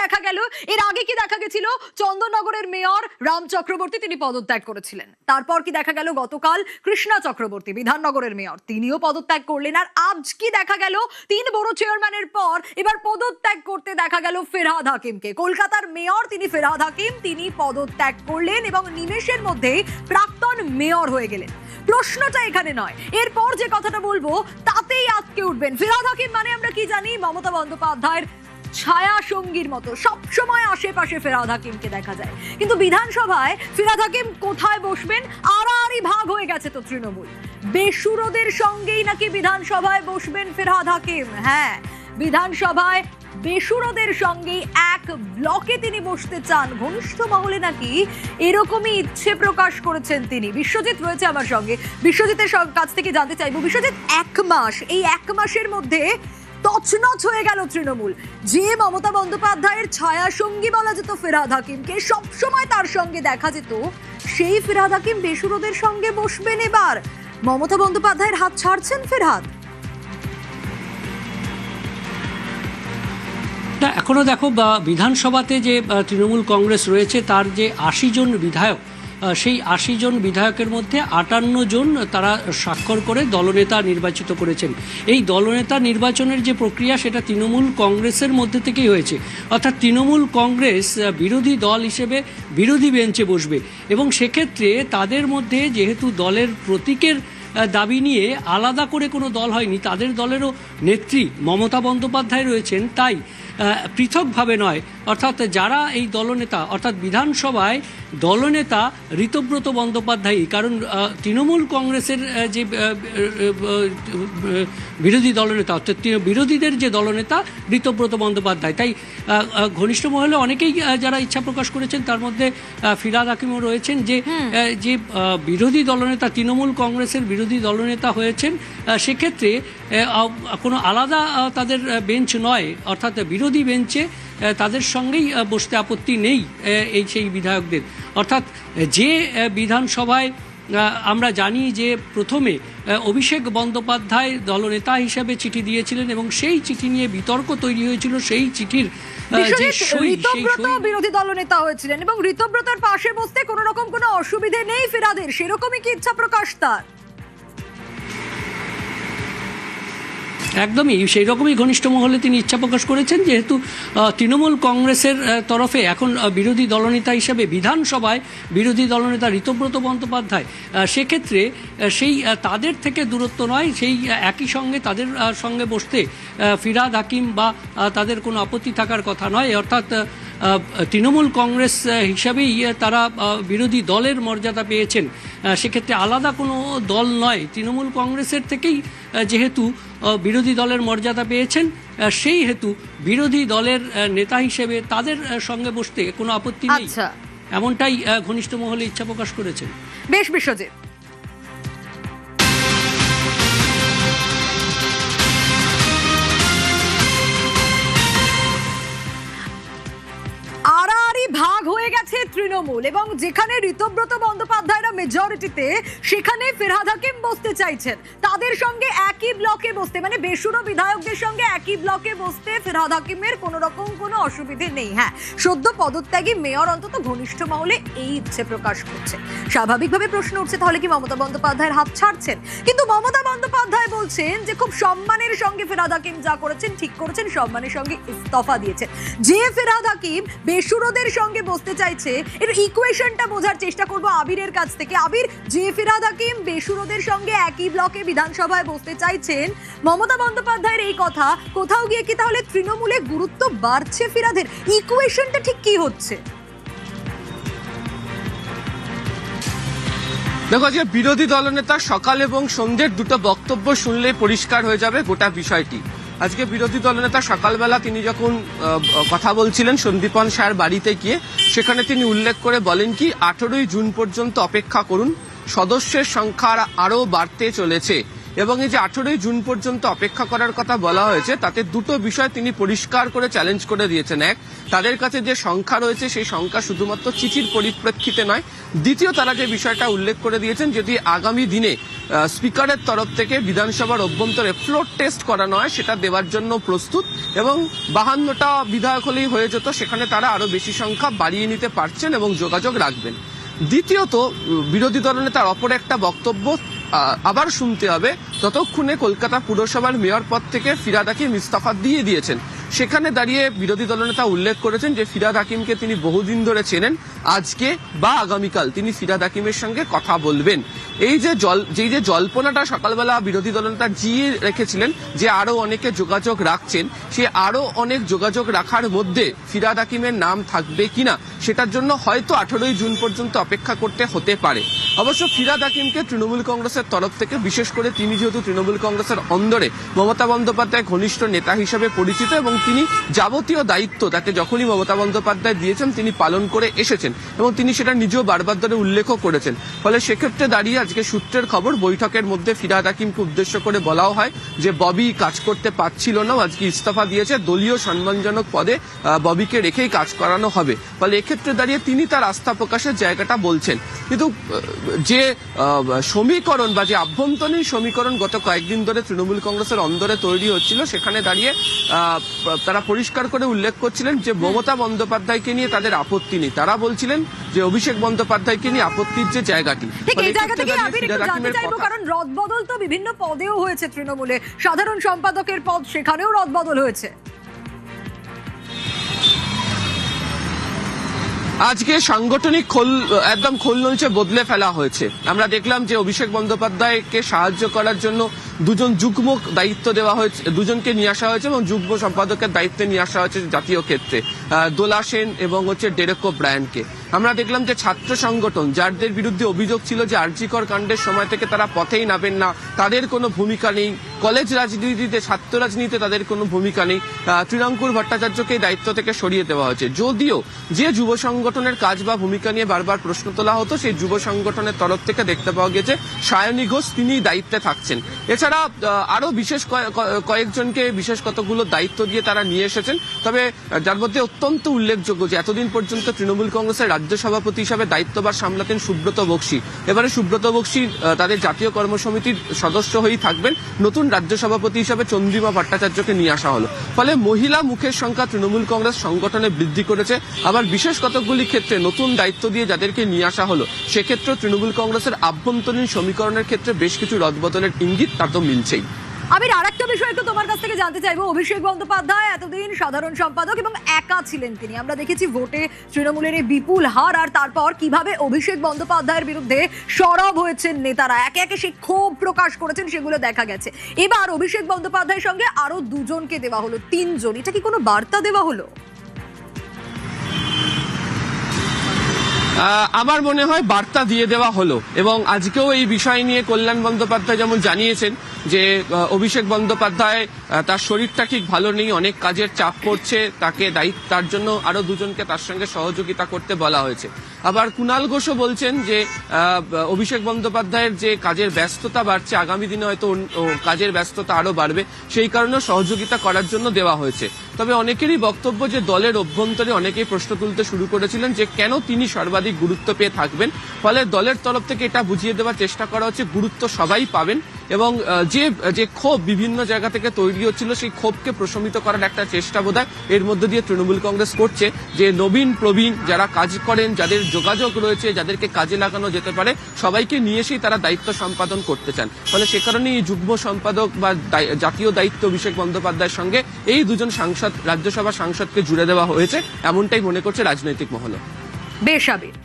দেখা গেল? এর আগে কি দেখা গেছিল? চন্দননগরের মেয়র রাম চক্রবর্তী তিনি পদত্যাগ করেছিলেন। তারপর কি দেখা গেল? গতকাল কৃষ্ণা চক্রবর্তী বিধাননগরের মেয়র তিনিও পদত্যাগ করলেন। আর আজ কি দেখা গেল? 3 বড় চেয়ারম্যানের পর এবার পদত্যাগ করতে দেখা গেল ফিরহাদ হাকিমকে। কলকাতার মেয়র তিনি ফিরহাদ হাকিম তিনি পদত্যাগ করলেন এবং নিমেষের মধ্যেই প্রাক্তন মেয়র হয়ে গেলেন। প্রশ্নটা এখানে নয়, এরপর যে কথাটা বলবো তাতেই আটকে উঠবেন। ফিরহাদ হাকিম মানে আমরা কি জানি? মমতা বন্দ্যোপাধ্যায়ের ছায়া সঙ্গীর মতো সবসময় আশেপাশে ফিরহাদ হাকিমকে দেখা যায়। কিন্তু বিধানসভায় ফিরহাদ হাকিম কোথায় বসবেন? আড়াআড়ি ভাগ হয়ে গেছে তো তৃণমূল। বেসুরোদের সঙ্গেই নাকি বিধানসভায় বসবেন ফিরহাদ হাকিম। হ্যাঁ, বিধানসভায় বেসুরোদের সঙ্গে এক ব্লকে তিনি বসতে চান। ঘনিষ্ঠ মহলে নাকি এরকমই ইচ্ছে প্রকাশ করেছেন তিনি। বিশ্বজিৎ রয়েছে আমার সঙ্গে, বিশ্বজিতের কাছ থেকে জানতে চাইবো। বিশ্বজিৎ, এই এক মাসের মধ্যে তছনছ হয়ে গেল তৃণমূল। যে মমতা বন্দ্যোপাধ্যায়ের ছায়া সঙ্গী বলা যেত ফিরহাদ হাকিমকে, সবসময় তার সঙ্গে দেখা যেত, সেই ফিরহাদ হাকিম বেসুরোদের সঙ্গে বসবেন এবার। মমতা বন্দ্যোপাধ্যায়ের হাত ছাড়ছেন ফিরহাদ? না, এখনো দেখো বিধানসভাতে যে তৃণমূল কংগ্রেস রয়েছে তার যে 80 জন বিধায়ক, সেই 80 জন বিধায়কের মধ্যে 58 জন তারা স্বাক্ষর করে দলনেতা নির্বাচিত করেছেন। এই দলনেতা নির্বাচনের যে প্রক্রিয়া সেটা তৃণমূল কংগ্রেসের মধ্যে থেকেই হয়েছে। অর্থাৎ তৃণমূল কংগ্রেস বিরোধী দল হিসেবে বিরোধী বেঞ্চে বসবে এবং সেক্ষেত্রে তাদের মধ্যে যেহেতু দলের প্রতীকের দাবি নিয়ে আলাদা করে কোনো দল হয়নি, তাদের দলেরও নেত্রী মমতা বন্দ্যোপাধ্যায় রয়েছেন, তাই পৃথকভাবে নয়, অর্থাৎ যারা এই দলনেতা, অর্থাৎ বিধানসভায় দলনেতা ঋতব্রত বন্দ্যোপাধ্যায়, কারণ তৃণমূল কংগ্রেসের যে বিরোধী দলনেতা, অর্থাৎ বিরোধীদের যে দলনেতা ঋতব্রত বন্দ্যোপাধ্যায়, তাই ঘনিষ্ঠ মহলে অনেকেই যারা ইচ্ছা প্রকাশ করেছেন তার মধ্যে ফিরহাদ হাকিমও রয়েছেন যে বিরোধী দলনেতা, তৃণমূল কংগ্রেসের বিরোধী দলনেতা হয়েছেন, সেক্ষেত্রে কোনো আলাদা তাদের বেঞ্চ নয়, অর্থাৎ বিরোধী বেঞ্চে তাদের সঙ্গেই বসতে আপত্তি নেই সেই বিধায়কদের। অর্থাৎ যে বিধানসভায় আমরা জানি যে প্রথমে অভিষেক বন্দ্যোপাধ্যায় দলনেতা হিসেবে চিঠি দিয়েছিলেন এবং সেই চিঠি নিয়ে বিতর্ক তৈরি হয়েছিল, সেই চিঠির ঋতব্রত বিরোধী দলনেতা হয়েছিলেন এবং ঋতব্রতর পাশে বসতে কোনো রকম কোনো অসুবিধে নেই ফিরহাদের, সেরকমই কি ইচ্ছা প্রকাশ তার? একদমই সেই রকমই ঘনিষ্ঠ মহলে তিনি ইচ্ছা প্রকাশ করেছেন, যেহেতু তৃণমূল কংগ্রেসের তরফে এখন বিরোধী দলনেতা হিসেবে বিধানসভায় বিরোধী দলনেতা ঋতব্রত বন্দ্যোপাধ্যায়, সেক্ষেত্রে সেই তাদের থেকে দূরত্ব নয়, সেই একই সঙ্গে তাদের সঙ্গে বসতে ফিরহাদ হাকিম বা তাদের কোনো আপত্তি থাকার কথা নয়। অর্থাৎ তৃণমূল কংগ্রেস হিসাবেই তারা বিরোধী দলের মর্যাদা পেয়েছেন, সেক্ষেত্রে আলাদা কোনো দল নয়, তৃণমূল কংগ্রেসের থেকেই যেহেতু বিরোধী দলের মর্যাদা পেয়েছেন, সেই হেতু বিরোধী দলের নেতা হিসেবে তাদের সঙ্গে বসতে কোনো আপত্তি নেই, এমনটাই ঘনিষ্ঠ মহলে ইচ্ছা প্রকাশ করেছেন। বেশ, বিশ্বজিৎ। ভাগ হয়ে গেছে তৃণমূল এবং যেখানে ঋতব্রত বন্দ্যোপাধ্যায়রা মেজরিটিতে, সেখানে ফিরহাদ হাকিম বসতে চাইছেন তাদের সঙ্গে একই ব্লকে বসতে, মানে বেসুরো বিধায়কদের সঙ্গে একই ব্লকে বসতে ফিরহাদ হাকিমের কোনো রকম কোনো অসুবিধে নেই। হ্যাঁ, সদ্য পদত্যাগী মেয়র অন্তত ঘনিষ্ঠ মহলে এই ইচ্ছে প্রকাশ করছে। স্বাভাবিকভাবে প্রশ্ন উঠছে, তাহলে কি মমতা বন্দ্যোপাধ্যায়ের হাত ছাড়ছেন? কিন্তু মমতা বন্দ্যোপাধ্যায় বলছেন যে খুব সম্মানের সঙ্গে ফিরহাদ হাকিম যা করেছেন ঠিক করেছেন, সম্মানের সঙ্গে ইস্তফা দিয়েছেন। যে ফিরহাদ হাকিম বেসুরোদের সঙ্গে বসতে চাইছে, এর ইকুয়েশনটা বোঝার চেষ্টা করব আবিরের কাছ থেকে। আবির, যে ফিরহাদ হাকিম বেসুরোদের সঙ্গে একই ব্লকে বিধানসভায় বসতে চাইছেন, মমতা বন্দ্যোপাধ্যায়ের এই কথা কোথাও গিয়ে কি তাহলে তৃণমূলে গুরুত্ব বাড়ছে ফিরহাদের? ইকুয়েশনটা ঠিক কি হচ্ছে? দেখো, আজকে বিরোধী দলনেতা সকাল এবং সন্ধ্যের দুটো বক্তব্য শুনলে পরিষ্কার হয়ে যাবে গোটা বিষয়টি। আজকে বিরোধী দলনেতা সকালবেলা তিনি যখন কথা বলছিলেন সন্দীপন শাহর বাড়িতে গিয়ে, সেখানে তিনি উল্লেখ করে বলেন কি 18ই জুন পর্যন্ত অপেক্ষা করুন, সদস্যের সংখ্যা আরও বাড়তে চলেছে এবং এই যে 18ই জুন পর্যন্ত অপেক্ষা করার কথা বলা হয়েছে, তাতে দুটো বিষয় তিনি পরিষ্কার করে চ্যালেঞ্জ করে দিয়েছেন। এক, তাদের কাছে যে সংখ্যা রয়েছে সেই সংখ্যা শুধুমাত্র চিঠির পরিপ্রেক্ষিতে নয়। দ্বিতীয়, তারা যে বিষয়টা উল্লেখ করে দিয়েছেন, যদি আগামী দিনে স্পিকারের তরফ থেকে বিধানসভার অভ্যন্তরে ফ্লোর টেস্ট করানো হয় সেটা দেওয়ার জন্য প্রস্তুত, এবং 52টা বিধায়ক হলেই হয়ে যেত, সেখানে তারা আরো বেশি সংখ্যা বাড়িয়ে নিতে পারছেন এবং যোগাযোগ রাখবেন। দ্বিতীয়ত, বিরোধী দলনেতার অপর একটা বক্তব্য আবার শুনতে হবে, ততক্ষণে কলকাতা পুরসভার মেয়র পদ থেকে ফিরহাদ হাকিম ইস্তফা দিয়ে দিয়েছেন। সেখানে দাঁড়িয়ে বিরোধী দলনেতা উল্লেখ করেছেন যে ফিরহাদ হাকিমকে তিনি বহুদিন ধরে চেনেন, আজকে বা আগামীকাল তিনি ফিরহাদ হাকিমের সঙ্গে কথা বলবেন। এই যে জল্পনাটা সকালবেলা বিরোধী দলনেতা জিয়ে রেখেছিলেন যে আরো অনেকে যোগাযোগ রাখছেন, সে আরো অনেক যোগাযোগ রাখার মধ্যে ফিরহাদ হাকিমের নাম থাকবে কিনা সেটার জন্য হয়তো 18ই জুন পর্যন্ত অপেক্ষা করতে হতে পারে। অবশ্য ফিরহাদ হাকিমকে তৃণমূল কংগ্রেসের তরফ থেকে, বিশেষ করে তিনি যেহেতু তৃণমূল কংগ্রেসের অন্দরে মমতা বন্দ্যোপাধ্যায় ঘনিষ্ঠ নেতা হিসেবে পরিচিত এবং তিনি যাবতীয় দায়িত্ব তাকে যখনই মমতা বন্দ্যোপাধ্যায় দিয়েছেন তিনি পালন করে এসেছেন এবং তিনি সেটা নিজেও বারবার ধরে উল্লেখও করেছেন। ফলে সেক্ষেত্রে দাঁড়িয়ে আজকে সূত্রের খবর, বৈঠকের মধ্যে ফিরহাদ হাকিমকে উদ্দেশ্য করে বলাও হয় যে ববি কাজ করতে পারছিল না, আজকে ইস্তফা দিয়েছে, দলীয় সম্মানজনক পদে ববিকে রেখেই কাজ করানো হবে। ফলে এক্ষেত্রে দাঁড়িয়ে তিনি তার আস্থা প্রকাশের জায়গাটা বলছেন। কিন্তু যে সমীকরণ বা যে আভ্যন্তরীণ সমীকরণ গত কয়েকদিন ধরে তৃণমূল কংগ্রেসের অন্দরে তৈরি হচ্ছিল, সেখানে দাঁড়িয়ে তারা পরিষ্কার করে উল্লেখ করছিলেন যে মমতা বন্দ্যোপাধ্যায়কে নিয়ে তাদের আপত্তি নেই। তারা বলছিলেন যে অভিষেক বন্দ্যোপাধ্যায়কে নিয়ে আপত্তির যে জায়গাটি, কারণ রদবদল তো বিভিন্ন পদেও হয়েছে তৃণমূলে, সাধারণ সম্পাদকের পদ সেখানেও রদবদল হয়েছে। আজকে সাংগঠনিক একদম খোলনলচে বদলে ফেলা হয়েছে। আমরা দেখলাম যে অভিষেক বন্দ্যোপাধ্যায়কে সাহায্য করার জন্য দুজন যুগ্ম দায়িত্ব দেওয়া হয়েছে, দুজনকে নিয়ে আসা হয়েছে এবং যুগ্ম সম্পাদকের দায়িত্বে নিয়ে আসা হয়েছে জাতীয় ক্ষেত্রে দোলা সেন এবং ডেরেক ওব্রায়ানকে। আমরা দেখলাম যে ছাত্র সংগঠন যাদের বিরুদ্ধে অভিযোগ ছিল যে আরজিকর কাণ্ডের সময় থেকে তারা পথেই নামেন না, তাদের কোনো ভূমিকা নেই, কলেজ রাজনীতিতে ছাত্র রাজনীতিতে তাদের কোনো ভূমিকা নেই, তৃণাঙ্কুর ভট্টাচার্যকে দায়িত্ব থেকে সরিয়ে দেওয়া হয়েছে। যদিও যে যুব সংগঠনের কাজ বা ভূমিকা নিয়ে বারবার প্রশ্ন তোলা হতো, সেই যুব সংগঠনের তরফ থেকে দেখতে পাওয়া গেছে সায়নী ঘোষ তিনি দায়িত্বে থাকছেন। এছাড়া আরো বিশেষ কয়েকজনকে বিশেষ কতগুলো দায়িত্ব দিয়ে তারা নিয়ে এসেছেন। তবে যার মধ্যে অত্যন্ত উল্লেখযোগ্য যে এতদিন পর্যন্ত তৃণমূল কংগ্রেসের রাজ্য সভাপতি হিসাবে দায়িত্বভার সামলাতেন সুব্রত বক্সী, এবারে সুব্রত বক্সী তাদের জাতীয় কর্মসমিতির সদস্য হয়েই থাকবেন। নতুন রাজ্য সভাপতি হিসাবে চন্দ্রিমা ভট্টাচার্যকে নিয়ে আসা হলো। ফলে মহিলা মুখের সংখ্যা তৃণমূল কংগ্রেস সংগঠনে বৃদ্ধি করেছে। আবার বিশেষ কতকগুলি ক্ষেত্রে নতুন দায়িত্ব দিয়ে যাদেরকে নিয়ে আসা হলো, সেক্ষেত্রে তৃণমূল কংগ্রেসের আভ্যন্তরীণ সমীকরণের ক্ষেত্রে বেশ কিছু রদবদলের ইঙ্গিত তার তো মিলছেই। আমি আরেকটা বিষয় একটু তোমার কাছ থেকে জানতে চাইবো, অভিষেক বন্দ্যোপাধ্যায় এতদিন সাধারণ সম্পাদক এবং একা ছিলেন তিনি, আমরা দেখেছি ভোটে তৃণমূলের এই বিপুল হার, আর তারপর কিভাবে অভিষেক বন্দ্যোপাধ্যায়ের বিরুদ্ধে সরব হয়েছেন নেতারা, একে একে সেই ক্ষোভ প্রকাশ করেছেন, সেগুলো দেখা গেছে। এবার অভিষেক বন্দ্যোপাধ্যায়ের সঙ্গে আরো দুজনকে দেওয়া হলো, 3 জন, এটা কি কোনো বার্তা দেওয়া হলো? আমার মনে হয় বার্তা দিয়ে দেওয়া হলো, এবং আজকেও এই বিষয় নিয়ে কল্যাণ বন্দ্যোপাধ্যায় যেমন জানিয়েছেন যে অভিষেক বন্দ্যোপাধ্যায় তার শরীরটা ঠিক ভালো নেই, অনেক কাজের চাপ পড়ছে, তাকে তার জন্য আরো দুজনকে তার সঙ্গে সহযোগিতা করতে বলা হয়েছে। আবার কুণাল ঘোষও বলছেন যে অভিষেক বন্দ্যোপাধ্যায়ের যে কাজের ব্যস্ততা বাড়ছে, আগামী দিনে হয়তো কাজের ব্যস্ততা আরো বাড়বে, সেই কারণে সহযোগিতা করার জন্য দেওয়া হয়েছে। তবে অনেকেরই বক্তব্য যে দলের অভ্যন্তরে অনেকেই প্রশ্ন তুলতে শুরু করেছিলেন যে কেন তিনি সর্বাধিক গুরুত্ব পেয়ে থাকবেন। ফলে দলের তরফ থেকে এটা বুঝিয়ে দেওয়ার চেষ্টা করা হচ্ছে গুরুত্ব সবাই পাবেন, এবং যে ক্ষোভ বিভিন্ন জায়গা থেকে তৈরি হচ্ছিল সেই ক্ষোভকে প্রশমিত করার একটা চেষ্টা বোধহয় এর মধ্যে দিয়ে তৃণমূল কংগ্রেস করছে, যে নবীন প্রবীণ যারা কাজ করেন, যাদের যোগাযোগ রয়েছে, যাদেরকে কাজে লাগানো যেতে পারে, সবাইকে নিয়ে এসেই তারা দায়িত্ব সম্পাদন করতে চান। ফলে সে কারণেই যুগ্ম সম্পাদক বা জাতীয় দায়িত্ব অভিষেক বন্দ্যোপাধ্যায়ের সঙ্গে এই দুজন সাংসদ, রাজ্যসভা সাংসদকে জুড়ে দেওয়া হয়েছে, এমনটাই মনে করছে রাজনৈতিক মহল। বেশ আবির।